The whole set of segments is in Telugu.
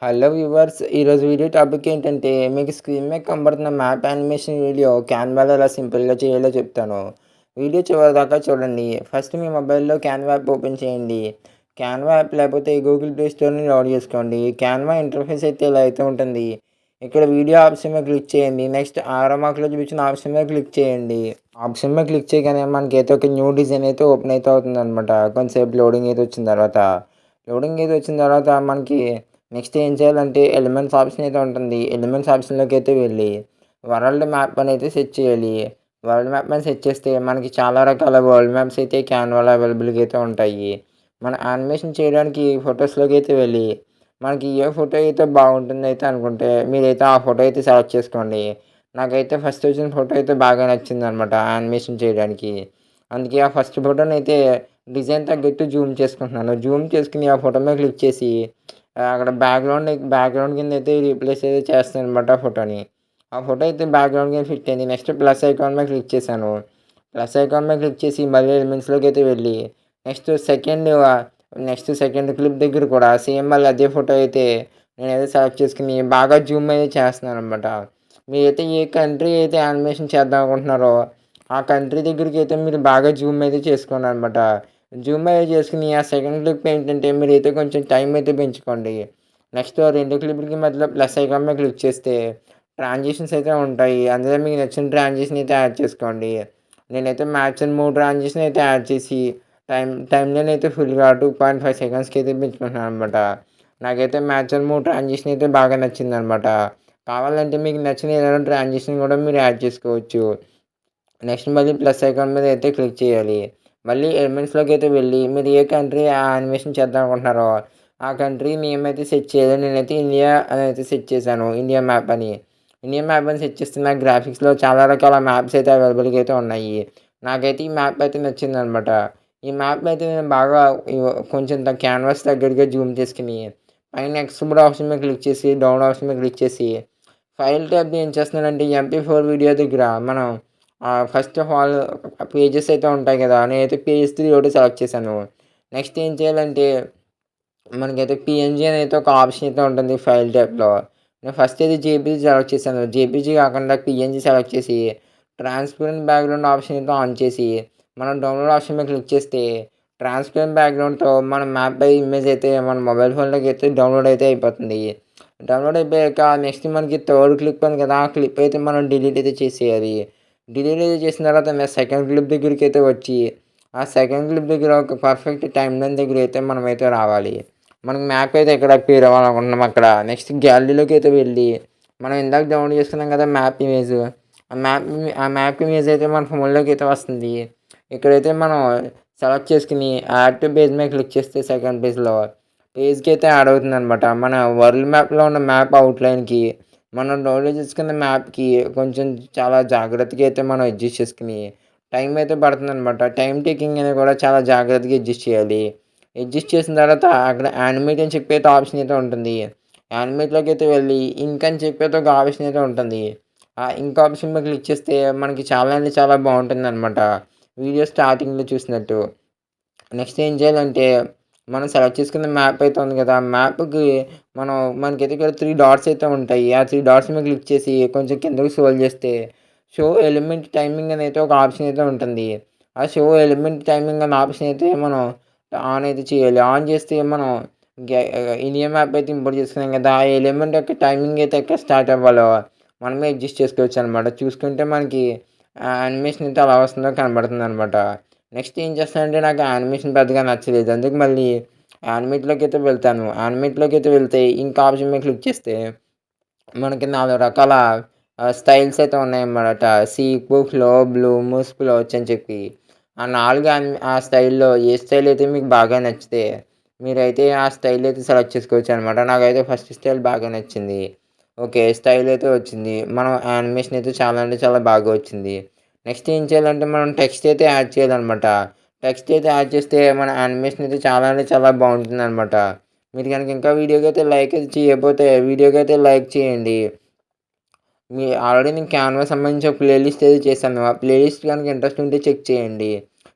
హలో వ్యూవర్స్, ఈరోజు వీడియో టాపిక్ ఏంటంటే మీకు స్క్రీన్ మీద కనబడుతున్న మ్యాప్ యానిమేషన్ వీడియో క్యాన్వాలో ఎలా సింపుల్గా చేయాలో చెప్తాను. వీడియో చివరిదాకా చూడండి. ఫస్ట్ మీ మొబైల్లో క్యాన్వా యాప్ ఓపెన్ చేయండి. క్యాన్వా యాప్ లేకపోతే గూగుల్ ప్లే స్టోర్ని డౌన్లోడ్ చేసుకోండి. క్యాన్వా ఇంటర్ఫేస్ అయితే ఇలా అయితే ఉంటుంది. ఇక్కడ వీడియో ఆప్షన్ మీద క్లిక్ చేయండి. నెక్స్ట్ ఆరో మార్కులో చూపించిన ఆప్షన్ మీద క్లిక్ చేయండి. ఆప్షన్ మీద క్లిక్ చేయగానే మనకైతే ఒక న్యూ డిజైన్ అయితే ఓపెన్ అయితే అవుతుంది అనమాట. కొంతసేపు లోడింగ్ అయితే వచ్చిన తర్వాత మనకి నెక్స్ట్ ఏం చేయాలంటే ఎలిమెంట్స్ ఆప్షన్ అయితే ఉంటుంది. ఎలిమెంట్స్ ఆప్షన్లోకి అయితే వెళ్ళి వరల్డ్ మ్యాప్ అని అయితే సెట్ చేయాలి. వరల్డ్ మ్యాప్ అని సెట్ చేస్తే మనకి చాలా రకాల వరల్డ్ మ్యాప్స్ అయితే క్యాన్వాలో అవైలబుల్గా అయితే ఉంటాయి. మన యానిమేషన్ చేయడానికి ఫొటోస్లోకి అయితే వెళ్ళి మనకి ఏ ఫోటో అయితే బాగుంటుంది అయితే అనుకుంటే మీరైతే ఆ ఫోటో అయితే సెలెక్ట్ చేసుకోండి. నాకైతే ఫస్ట్ వచ్చిన ఫోటో అయితే బాగా నచ్చింది అనమాట యానిమేషన్ చేయడానికి. అందుకే ఆ ఫస్ట్ ఫోటోని అయితే డిజైన్ తగ్గట్టు జూమ్ చేసుకుంటున్నాను. జూమ్ చేసుకుని ఆ ఫోటో మీద క్లిక్ చేసి అక్కడ బ్యాక్గ్రౌండ్ కింద అయితే రీప్లేస్ అయితే చేస్తాను అనమాట ఫోటోని. ఆ ఫోటో అయితే బ్యాక్గ్రౌండ్ కింద ఫిట్ అయింది. నెక్స్ట్ ప్లస్ ఐకాన్ మీద క్లిక్ చేశాను. ప్లస్ ఐకాన్ మీద క్లిక్ చేసి మళ్ళీ ఎలిమెంట్స్లోకి అయితే వెళ్ళి నెక్స్ట్ సెకండ్ సెకండ్ క్లిప్ దగ్గర కూడా సేమ్ మళ్ళీ అదే ఫోటో అయితే నేనైతే సెలెక్ట్ చేసుకుని బాగా జూమ్ అయితే చేస్తున్నాను అనమాట. మీరైతే ఏ కంట్రీ అయితే యానిమేషన్ చేద్దాం అనుకుంటున్నారో ఆ కంట్రీ దగ్గరికి అయితే మీరు బాగా జూమ్ అయితే చేసుకోండి అనమాట. జూమ్ అయితే చేసుకుని ఆ సెకండ్ క్లిప్ ఏంటంటే మీరైతే కొంచెం టైం అయితే పెంచుకోండి. నెక్స్ట్ 2 క్లిప్‌లకి మధ్యలో ప్లస్ ఐకాన్ మీద క్లిక్ చేస్తే ట్రాన్సిషన్స్ అయితే ఉంటాయి. అందులో మీకు నచ్చిన ట్రాన్సిషన్ అయితే యాడ్ చేసుకోండి. నేనైతే మ్యాచ్ అండ్ మూవ్ ట్రాన్సిషన్ అయితే యాడ్ చేసి టైమ్‌లైన్ అయితే ఫుల్‌గా 2.5 సెకండ్స్‌కి అయితే పెంచుకుంటున్నాను అనమాట. నాకైతే మ్యాచ్ అండ్ మూవ్ ట్రాన్సిషన్ అయితే బాగా నచ్చిందనమాట. కావాలంటే మీకు నచ్చిన ఏదైనా ట్రాన్సిషన్ కూడా మీరు యాడ్ చేసుకోవచ్చు. నెక్స్ట్ మళ్ళీ ప్లస్ ఐకాన్ మీద అయితే క్లిక్ చేయాలి. మళ్ళీ ఎలిమెంట్స్‌లోకి అయితే వెళ్ళి మీరు ఏ కంట్రీ యానిమేషన్ చేద్దాం అనుకుంటున్నారో ఆ కంట్రీ నేమ్ అయితే సెట్ చేయాలి. నేనైతే ఇండియా అని అయితే సెట్ చేశాను. ఇండియా మ్యాప్ అని. ఇండియా మ్యాప్ అని సెట్ చేస్తే నాకు గ్రాఫిక్స్‌లో చాలా రకాల మ్యాప్స్ అయితే అవైలబుల్‌గా అయితే ఉన్నాయి. నాకైతే ఈ మ్యాప్ అయితే నచ్చిందనమాట. ఈ మ్యాప్ అయితే నేను బాగా కొంచెం క్యాన్వాస్ దగ్గరగా జూమ్ చేసుకొని పైన ఎక్స్‌పోర్ట్ ఆప్షన్ మీద క్లిక్ చేసి డౌన్ ఆప్షన్ మీద క్లిక్ చేసి ఫైల్ ట్యాబ్‌ని ఏం చేస్తున్నానంటే ఎంపీ4 వీడియో దగ్గర మనం ఫస్ట్ ఆఫ్ ఆల్ పేజెస్ అయితే ఉంటాయి కదా! నేనైతే పేజ్ 3 ఒకటి సెలెక్ట్ చేశాను. నెక్స్ట్ ఏం చేయాలంటే మనకైతే పీఎన్‌జీ అని అయితే ఒక ఆప్షన్ అయితే ఉంటుంది ఫైల్ ట్యాబ్‌లో. నేను ఫస్ట్ అయితే జేపీజీ సెలెక్ట్ చేశాను. జేపీజీ కాకుండా పీఎన్‌జీ సెలెక్ట్ చేసి ట్రాన్స్పరెంట్ బ్యాక్‌గ్రౌండ్ ఆప్షన్ అయితే ఆన్ చేసి మనం డౌన్‌లోడ్ ఆప్షన్ మీద క్లిక్ చేస్తే ట్రాన్స్పరెంట్ బ్యాక్‌గ్రౌండ్‌తో మన మ్యాప్ బై ఇమేజ్ అయితే మన మొబైల్ ఫోన్‌లోకి అయితే డౌన్‌లోడ్ అయితే అయిపోతుంది. డౌన్‌లోడ్ అయిపోయాక నెక్స్ట్ మనకి థర్డ్ క్లిప్ ఉంది కదా! ఆ క్లిప్ అయితే మనం డిలీట్ అయితే చేసేయాలి. డిలీట్ అయితే చేసిన తర్వాత సెకండ్ క్లిప్ దగ్గరికైతే వచ్చి ఆ సెకండ్ క్లిప్ దగ్గర ఒక పర్ఫెక్ట్ టైమ్‌లైన్ దగ్గరైతే మనమైతే రావాలి. మనకి మ్యాప్ అయితే ఎక్కడ అపియర్ అవ్వాలనుకుంటున్నాం అక్కడ. నెక్స్ట్ గ్యాలరీలోకి అయితే వెళ్ళి మనం ఇందాక డౌన్లోడ్ చేసుకున్నాం కదా మ్యాప్ ఇమేజ్. ఆ మ్యాప్ ఇమేజ్ అయితే మన ఫోన్‌లోకి అయితే వస్తుంది. ఇక్కడైతే మనం సెలెక్ట్ చేసుకొని యాడ్ టు పేజ్ మీద క్లిక్ చేస్తే సెకండ్ పేజ్‌కి అయితే యాడ్ అవుతుందనమాట. మన వరల్డ్ మ్యాప్‌లో ఉన్న మ్యాప్ అవుట్‌లైన్‌కి మనం డౌన్లోడ్ చేసుకున్న మ్యాప్‌కి కొంచెం చాలా జాగ్రత్తగా అయితే మనం అడ్జస్ట్ చేసుకొని టైం అయితే పడుతుందనమాట. టైమ్ టేకింగ్ అనేది కూడా చాలా జాగ్రత్తగా అడ్జస్ట్ చేయాలి. అడ్జస్ట్ చేసిన తర్వాత అక్కడ యానిమేట్ అని చెప్పి అయితే ఆప్షన్ అయితే ఉంటుంది. యానిమేట్‌లోకి అయితే వెళ్ళి ఇంక్ అని చెప్పి అయితే ఒక ఆప్షన్ అయితే ఉంటుంది. ఆ ఇంక్ ఆప్షన్ మీద క్లిక్ చేస్తే మనకి చాలా అంటే చాలా బాగుంటుందనమాట. వీడియో స్టార్టింగ్‌లో చూసినట్టు. నెక్స్ట్ ఏం చేయాలంటే, మనం సెలెక్ట్ చేసుకున్న మ్యాప్ అయితే ఉంది కదా! ఆ మ్యాప్‌కి మనకైతే ఇక్కడ 3 డాట్స్ అయితే ఉంటాయి. ఆ 3 డాట్స్ మీద క్లిక్ చేసి కొంచెం కిందకి స్క్రోల్ చేస్తే, షో ఎలిమెంట్ టైమింగ్ అని అయితే ఒక ఆప్షన్ అయితే ఉంటుంది. ఆ షో ఎలిమెంట్ టైమింగ్ అనే ఆప్షన్ అయితే మనం ఆన్ అయితే చేయాలి. ఆన్ చేస్తే మనం ఇండియా మ్యాప్ అయితే ఇంపోర్ట్ చేసుకున్నాం కదా! ఆ ఎలిమెంట్ యొక్క టైమింగ్ అయితే ఎక్కడ స్టార్ట్ అవ్వాలో మనమే అడ్జస్ట్ చేసుకోవచ్చనమాట. చూసుకుంటే మనకి యానిమేషన్ అయితే ఎలా వస్తుందో కనబడుతుందనమాట. నెక్స్ట్ ఏం చేస్తానంటే నాకు యానిమేషన్ పెద్దగా నచ్చలేదు. అందుకు మళ్ళీ యానిమేట్‌లోకి అయితే వెళ్తాను. యానిమేట్‌లోకి అయితే వెళ్తే ఇంక్ ఆప్షన్ మీద క్లిక్ చేస్తే మనకి 4 రకాల స్టైల్స్ అయితే ఉన్నాయన్నమాట. సీపు, ఫ్లో, బ్లూము, స్ప్లోచ్ అని చెప్పి. ఆ 4 ఆ స్టైల్‌లో ఏ స్టైల్ అయితే మీకు బాగా నచ్చితే మీరైతే ఆ స్టైల్ అయితే సెలెక్ట్ చేసుకోవచ్చనమాట. నాకైతే ఫస్ట్ స్టైల్ బాగా నచ్చింది. ఓకే. స్టైల్ అయితే వచ్చింది. మనం యానిమేషన్ అయితే చాలా అంటే చాలా బాగా వచ్చింది. నెక్స్ట్ ఏం చేయాలంటే మనం టెక్స్ట్ అయితే యాడ్ చేయాలనమాట. టెక్స్ట్ అయితే యాడ్ చేస్తే మన యానిమేషన్ అయితే చాలా అంటే చాలా బాగుంటుందనమాట. మీరు గనుక ఇంకా వీడియోకి అయితే లైక్ అయితే చేయకపోతే వీడియోకి అయితే లైక్ చేయండి. ఆల్రెడీ నేను క్యాన్వా సంబంధించి ఒక ప్లేలిస్ట్ అయితే చేశాను. ఆ ప్లేలిస్ట్ గనుక ఇంట్రెస్ట్ ఉంటే చెక్ చేయండి.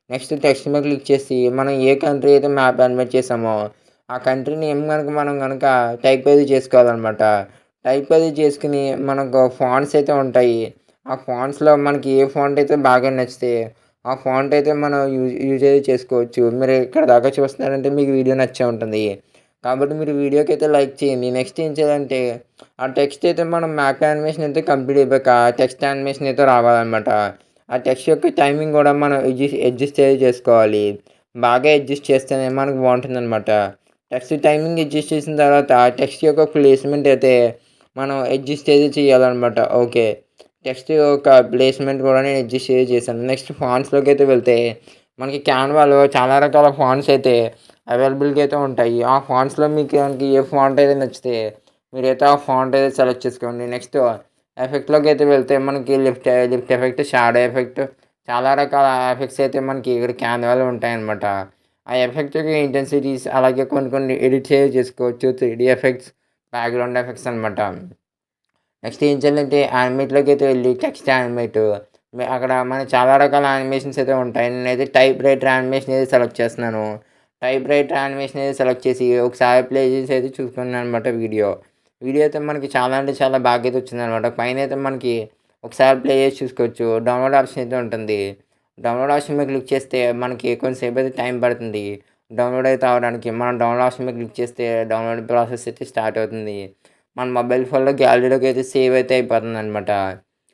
నెక్స్ట్ టెక్స్ట్ మీద క్లిక్ చేసి మనం ఏ కంట్రీ అయితే మ్యాప్ యానిమేట్ చేసామో ఆ కంట్రీ నేమ్ గనుక మనం గనక టైప్ అది చేసుకోవాలనమాట. టైప్ అది చేసుకొని మనకు ఫాంట్స్ అయితే ఉంటాయి. ఆ ఫాంట్స్‌లో మనకి ఏ ఫాంట్ అయితే బాగా నచ్చితే ఆ ఫాంట్ అయితే మనం యూజ్ అయితే చేసుకోవచ్చు. మీరు ఇక్కడ దాకా చూస్తున్నారంటే మీకు వీడియో నచ్చే ఉంటుంది. కాబట్టి మీరు వీడియోకైతే లైక్ చేయండి. నెక్స్ట్ ఏం చేయాలంటే ఆ టెక్స్ట్ అయితే మనం మ్యాప్ యానిమేషన్ అయితే కంప్లీట్ అయిపోయాక టెక్స్ట్ యానిమేషన్ అయితే రావాలనమాట. ఆ టెక్స్ట్ యొక్క టైమింగ్ గూడా మనం అడ్జస్ట్ అయితే చేసుకోవాలి. బాగా అడ్జస్ట్ చేస్తేనే మనకు బావుంటుందనమాట. టెక్స్ట్ టైమింగ్ అడ్జస్ట్ చేసిన తర్వాత టెక్స్ట్ యొక్క ప్లేస్‌మెంట్ అయితే మనం అడ్జస్ట్ అయితే చేయాలనమాట. ఓకే. టెక్స్ట్ యొక్క ప్లేస్‌మెంట్ కూడా నేను అడ్జస్ట్ అయితే చేశాను. నెక్స్ట్ ఫాంట్స్‌లోకైతే వెళ్తే మనకి క్యాన్వాలో చాలా రకాల ఫాంట్స్ అయితే అవైలబుల్‌గా అయితే ఉంటాయి. ఆ ఫాంట్స్‌లో మీకు మనకి ఏ ఫాంట్ అయితే నచ్చితే మీరైతే ఆ ఫాంట్ అయితే సెలెక్ట్ చేసుకోండి. నెక్స్ట్ ఎఫెక్ట్‌లోకైతే వెళ్తే మనకి లిఫ్ట్ ఎఫెక్ట్, షాడో ఎఫెక్ట్ చాలా రకాల ఎఫెక్ట్స్ అయితే మనకి ఇక్కడ క్యాన్వాలో ఉంటాయన్నమాట. ఆ ఎఫెక్ట్ యొక్క ఇంటెన్సిటీస్ అలాగే కొన్ని కొన్ని ఎడిట్ చేసుకోవచ్చు. 3డీ ఎఫెక్ట్స్, బ్యాక్‌గ్రౌండ్ ఎఫెక్ట్స్ అనమాట. నెక్స్ట్ ఏం చేయాలంటే యానిమేట్‌లోకైతే వెళ్లి టెక్స్ట్ యానిమేట్ అక్కడ మనకి చాలా రకాల యానిమేషన్స్ అయితే ఉంటాయి. నేనైతే టైప్ రైటర్ యానిమేషన్ అయితే సెలెక్ట్ చేస్తున్నాను. టైప్ రైటర్ యానిమేషన్ అయితే సెలెక్ట్ చేసి ఒకసారి ప్లే చేసి అయితే చూసుకున్నాననమాట వీడియో. వీడియో అయితే మనకి చాలా అంటే చాలా బాగా అయితే వచ్చిందనమాట. పైనైతే మనకి ఒకసారి ప్లే చేసి చూసుకోవచ్చు. డౌన్‌లోడ్ ఆప్షన్ అయితే ఉంటుంది. డౌన్‌లోడ్ ఆప్షన్ మీద క్లిక్ చేస్తే మనకి కొంచెంసేపు అయితే టైం పడుతుంది. డౌన్‌లోడ్ అయితే అవ్వడానికి. మనం డౌన్‌లోడ్ ఆప్షన్ మీద క్లిక్ చేస్తే డౌన్‌లోడ్ ప్రాసెస్ అయితే స్టార్ట్ అవుతుంది. మన మొబైల్ ఫోన్‌లో గ్యాలరీలోకి అయితే సేవ్ అయితే అయిపోతుందనమాట.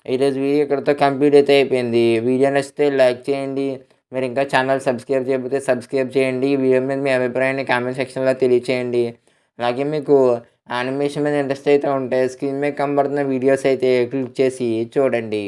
ఈరోజు వీడియో ఇక్కడితో కంప్లీట్ అయితే అయిపోయింది. వీడియో నచ్చితే లైక్ చేయండి. మీరు ఇంకా ఛానల్ సబ్స్క్రైబ్ చేయకపోతే సబ్స్క్రైబ్ చేయండి. ఈ వీడియో మీద మీ అభిప్రాయాన్ని కామెంట్ సెక్షన్‌లో తెలియచేయండి. అలాగే మీకు యానిమేషన్ మీద ఇంట్రెస్ట్ అయితే ఉంటే స్క్రీన్ మీద కనబడుతున్న వీడియోస్ అయితే క్లిక్ చేసి చూడండి.